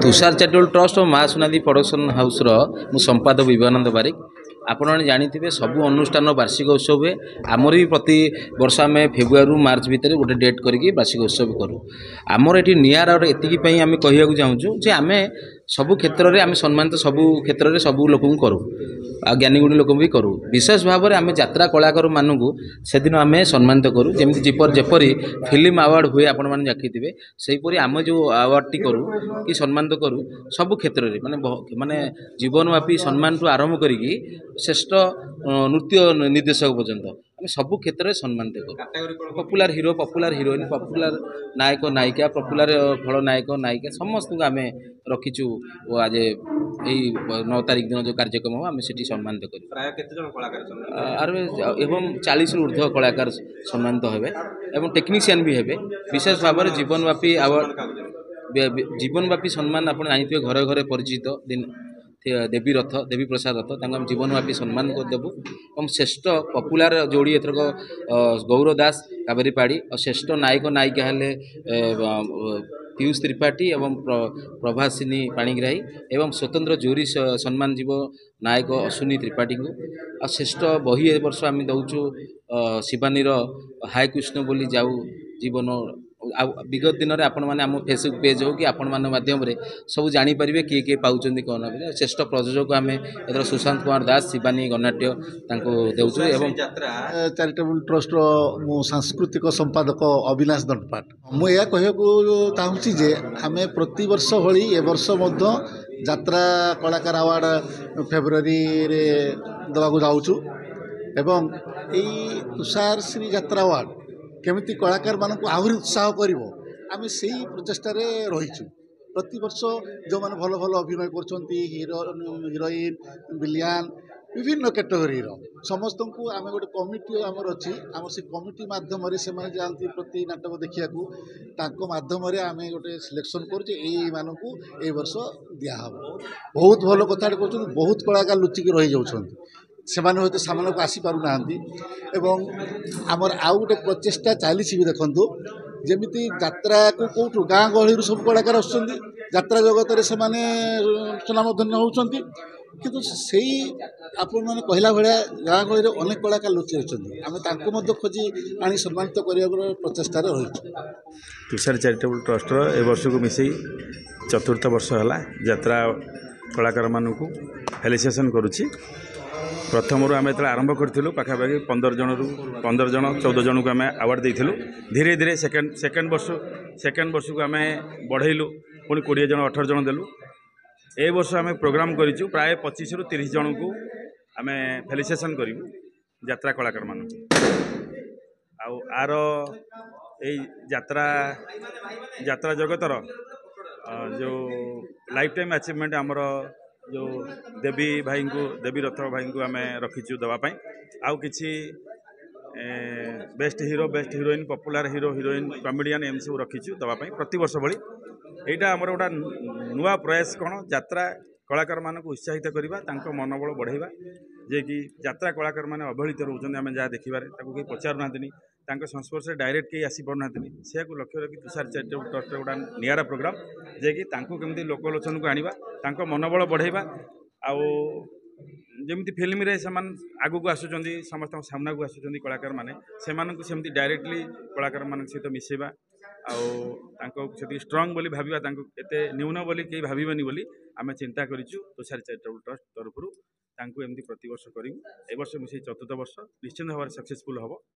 Tushar charitable trust और माँ सुनादी production house मु संपादक विवेकानंद बारिक। आपण जानी सबू अनुष्ठान वार्षिक उत्सव हुए आमर भी प्रति वर्ष आम फेब्रुआरी मार्च भितर गोटे डेट करके वार्षिक उत्सव करूँ। आमर ये निआरा एतिकी आम कहूँ चाहूँ जे आम सबू क्षेत्र में आम सम्मानित सबू क्षेत्र में सबू लोक करूँ ज्ञानी गुणी लोक भी करूँ। विशेष भाव में आम यात्रा कलाकार मानू से दिन आम सम्मानित करूँ जमी जपरी फिल्म आवार्ड हुए आपण मैंने जाखिथे सेहीपरि आम जो आवार्ड टी करूँ कि सम्मानित करूँ सबू क्षेत्र में माने माने जीवनव्यापी सम्मान ठू आरंभ करी श्रेष्ठ नृत्य निर्देशक पर्यंत आम सबू क्षेत्र में सम्मानित करूँ। पपुलार हिरो पपुलार हिरोइन पपुलार नायक नायिका पपुलार खलनायक नायिका समस्त आम रखीचु। आज यही 9 तारिख दिन जो कार्यक्रम हो आम से सम्मानित करूँ एवं 40 ରୁ ऊर्ध्व कलाकार सम्मानित हेबे एवं टेक्नीशियन भी हेबे। विशेष भाव में जीवनव्यापी आवार्ड जीवनव्यापी सम्मान आप जानते घरे घरे परिचित दिन देवी रथ देवी प्रसाद रथ आम जीवनव्यापी सम्मान देवु और श्रेष्ठ पपुलार जोड़ी एथरक गौर दास कावेरी पाड़ी और श्रेष्ठ नायक नायिका हेले पीयूष त्रिपाठी एवं प्रभासिनी पाणिग्राही एवं स्वतंत्र जूरी सम्मान जीव नायक अश्विनी त्रिपाठी को आ श्रेष्ठ बही ए वर्ष आम दौचु शिवानी हाय कृष्ण बोली जाऊ जीवन। विगत दिन में आपण मैंने आम फेसबुक पेज हो कि आपण मान माध्यम सब जानीपारे किए किए पाँच कौन श्रेष्ठ प्रयोजक आम एथर सुशांत कुमार दास शिवानी गणाट्य देवचु एवं चैरिटेबल ट्रस्ट मु सांस्कृतिक संपादक अविनाश दंडपाट मुझे कहूँ चाहूँगी जे आम प्रति वर्ष भली ए वर्ष यात्रा कलाकार अवार्ड फेब्रुआरी देवाक जाऊँ एवं यही तुषार श्री यात्रा अवार्ड केमिति कलाकार मानक आहरी उत्साह करिवो आम से प्रचेष्टार रहीचु। प्रति वर्ष जो मैंने भल भल अभिनय करछंती हीरो हिरोइन विलियन विभिन्न कैटेगोरी समस्त को आम गोटे कमिटी आमर अच्छी आम से कमिटी मध्यम से जाती प्रति नाटक देखा मध्यम आम गोटे सिलेक्शन कर वर्ष दिहब। बहुत भल कथा कहते बहुत कलाकार लुचिकी रही जाऊँ से हूँ सामना को आसीपार ना एवं आमर आउ गोटे प्रचेषा चली भी देखु जमी यात्रा को कौटू गाँ गहली सब कलाकार आसत्रा जगत से सुनामधन्य होती किंतु से आपण मैंने कहला भाया गाँ गहली अनेक कलाकार लुचि रही आम खोजी आनी सम्मानित करने प्रचेषार रही। तुषार चैरिटेबल ट्रस्ट ए वर्ष को मिसई चतुर्थ वर्ष है यात्रा कलाकार मानू फेलिसिएसन करुच्ची। प्रथम आम जो आरंभ करूँ पाखापाखि 15 जन 14 जन को आम आवार्ड देलु धीरे धीरे सेकेंड वर्ष को आम बढ़ेलु पुणी 20 जन 18 जन देलु। ए वर्ष आम प्रोग्राम करूँ प्राय 25 ରୁ 30 जन को आम फेलिसिएसन करूँ यात्रा कलाकार मान आर यात्रा जगतर जो लाइफ टाइम अचीवमेंट आमर जो देवी भाई को देवी रथ भाई को आम रखीचु दवापाई आउ किछि best hero best heroine popular hero heroine comedian एम सब रखीचु दवापाई प्रति वर्ष भली एटा आमर गोटा नुआ प्रयास कौन यात्रा कलाकार मानक उत्साहित करवा मनोबल बढ़ावा जे कि यात्रा कलाकार माने अवहेलित रोचन आम जहाँ देखिबार कहीं पचारू ना संस्पर्श डायरेक्ट कहीं आसी पार ना से लक्ष्य रखी तुषार चैरिटेबल ट्रस्ट गोटा निआरा प्रोग्राम जे कि केमती लोकलोचन को आना मनोबल बढ़ावा जमी फिल्म रे समान आगु को आसुँच समस्त सामना को आसुँच कलाकार मैंने से डायरेक्टली कलाकार मान सहित मिसेवा आउ स्ट्रंग बोली भाविबा एते न्यून बोली कहीं भाविबेनी बोली आम चिंता करिचु। तुषार चैरिटेबल ट्रस्ट तरफ एमती प्रति वर्ष करूँ ए वर्ष मिसे चतुर्थ वर्ष निश्चित भाव सक्सेसफुल हम।